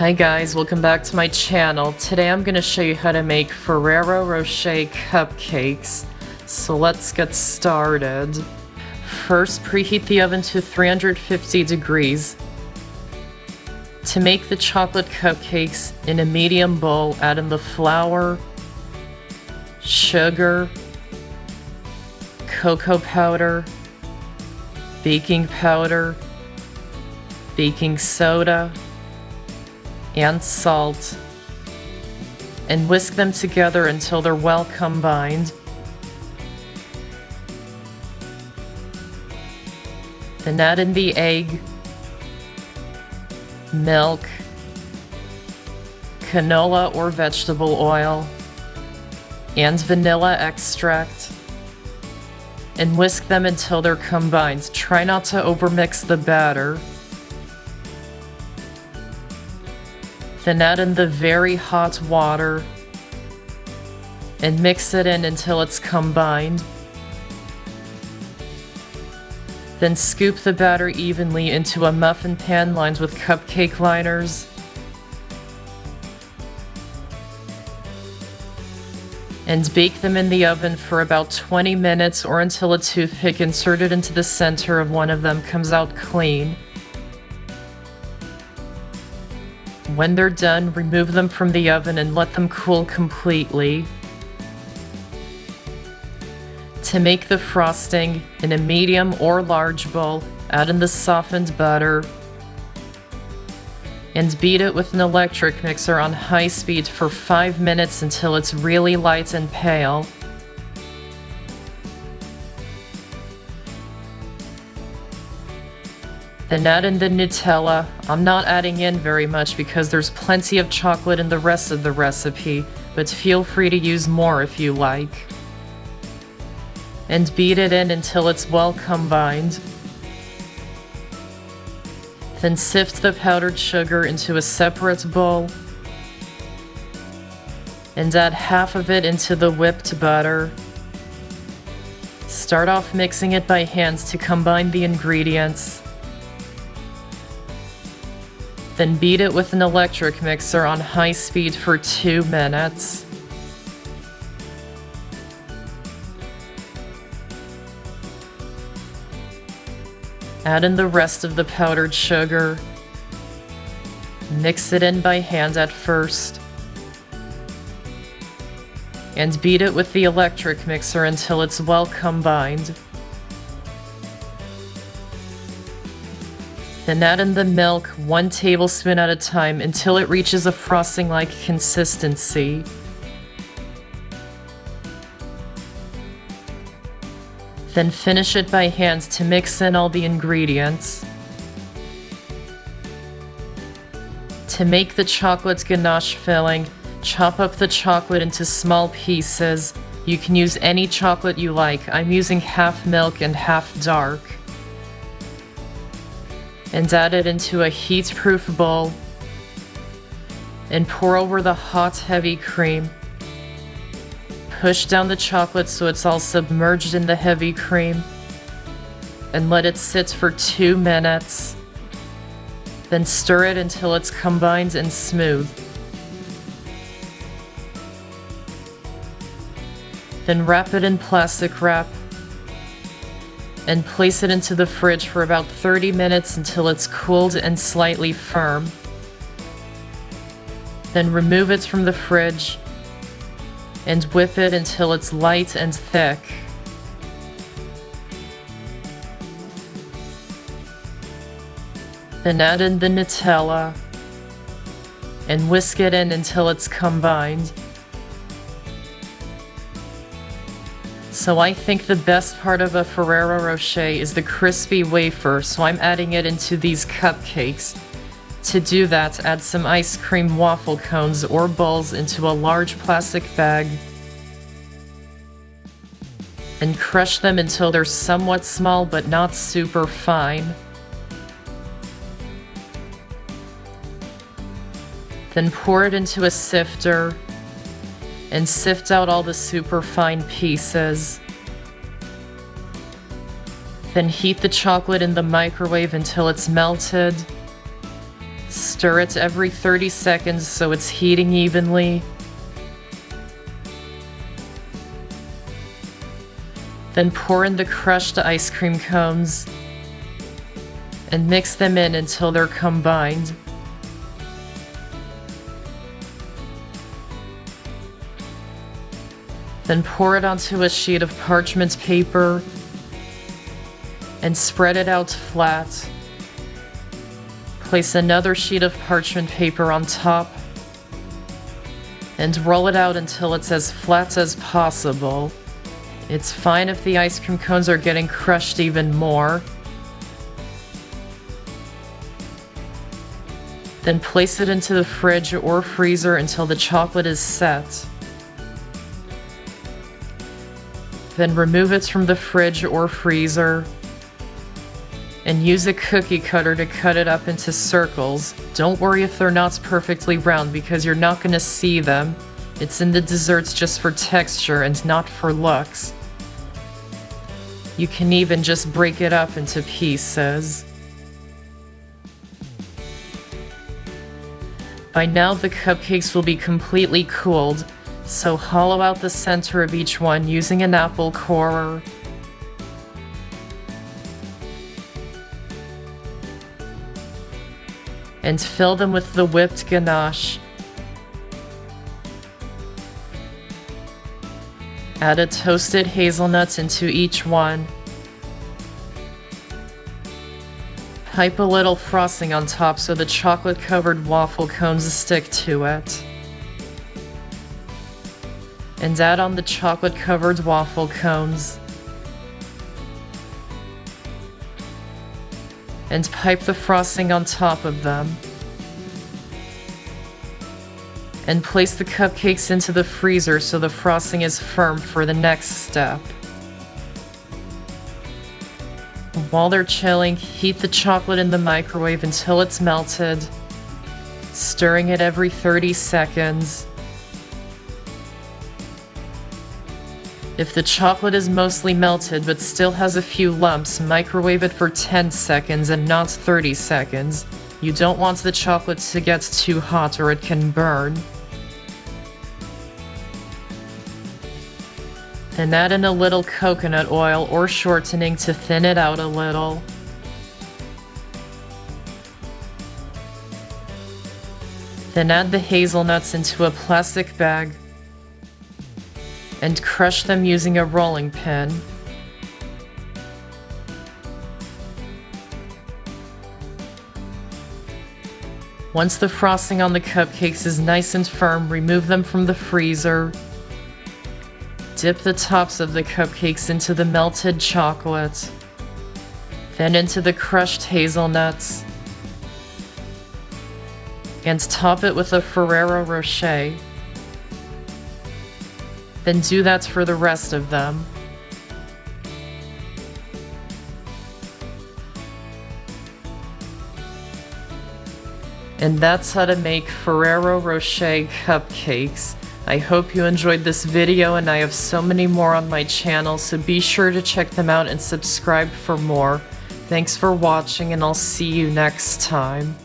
Hi guys, welcome back to my channel. Today I'm going to show you how to make Ferrero Rocher Cupcakes. So let's get started. First, preheat the oven to 350 degrees. To make the chocolate cupcakes, in a medium bowl, add in the flour, sugar, cocoa powder, baking powder, baking soda, and salt, and whisk them together until they're well combined. Then add in the egg, milk, canola or vegetable oil, and vanilla extract, and whisk them until they're combined. Try not to overmix the batter. Then add in the very hot water and mix it in until it's combined. Then scoop the batter evenly into a muffin pan lined with cupcake liners. And bake them in the oven for about 20 minutes or until a toothpick inserted into the center of one of them comes out clean. When they're done, remove them from the oven and let them cool completely. To make the frosting, in a medium or large bowl, add in the softened butter and beat it with an electric mixer on high speed for 5 minutes until it's really light and pale. Then add in the Nutella. I'm not adding in very much because there's plenty of chocolate in the rest of the recipe, but feel free to use more if you like. And beat it in until it's well combined. Then sift the powdered sugar into a separate bowl and add half of it into the whipped butter. Start off mixing it by hand to combine the ingredients. Then beat it with an electric mixer on high speed for 2 minutes. Add in the rest of the powdered sugar. Mix it in by hand at first. And beat it with the electric mixer until it's well combined. Then add in the milk 1 tablespoon at a time until it reaches a frosting-like consistency. Then finish it by hand to mix in all the ingredients. To make the chocolate ganache filling, chop up the chocolate into small pieces. You can use any chocolate you like. I'm using half milk and half dark. And add it into a heat-proof bowl and pour over the hot, heavy cream. Push down the chocolate so it's all submerged in the heavy cream and let it sit for 2 minutes. Then stir it until it's combined and smooth. Then wrap it in plastic wrap and place it into the fridge for about 30 minutes until it's cooled and slightly firm. Then remove it from the fridge and whip it until it's light and thick. Then add in the Nutella and whisk it in until it's combined. So I think the best part of a Ferrero Rocher is the crispy wafer, so I'm adding it into these cupcakes. To do that, add some ice cream waffle cones or balls into a large plastic bag and crush them until they're somewhat small but not super fine. Then pour it into a sifter and sift out all the super fine pieces. Then heat the chocolate in the microwave until it's melted. Stir it every 30 seconds so it's heating evenly. Then pour in the crushed ice cream cones and mix them in until they're combined. Then pour it onto a sheet of parchment paper and spread it out flat. Place another sheet of parchment paper on top and roll it out until it's as flat as possible. It's fine if the ice cream cones are getting crushed even more. Then place it into the fridge or freezer until the chocolate is set. Then remove it from the fridge or freezer and use a cookie cutter to cut it up into circles. Don't worry if they're not perfectly round because you're not going to see them. It's in the desserts just for texture and not for looks. You can even just break it up into pieces. By now the cupcakes will be completely cooled, so hollow out the center of each one using an apple corer. And fill them with the whipped ganache. Add a toasted hazelnuts into each one. Pipe a little frosting on top so the chocolate-covered waffle cones stick to it. And add on the chocolate-covered waffle cones. And pipe the frosting on top of them. And place the cupcakes into the freezer so the frosting is firm for the next step. While they're chilling, heat the chocolate in the microwave until it's melted, stirring it every 30 seconds. If the chocolate is mostly melted but still has a few lumps, microwave it for 10 seconds and not 30 seconds. You don't want the chocolate to get too hot or it can burn. And add in a little coconut oil or shortening to thin it out a little. Then add the hazelnuts into a plastic bag and crush them using a rolling pin. Once the frosting on the cupcakes is nice and firm, remove them from the freezer. Dip the tops of the cupcakes into the melted chocolate, then into the crushed hazelnuts, and top it with a Ferrero Rocher. Then do that for the rest of them. And that's how to make Ferrero Rocher cupcakes. I hope you enjoyed this video, and I have so many more on my channel, so be sure to check them out and subscribe for more. Thanks for watching, and I'll see you next time.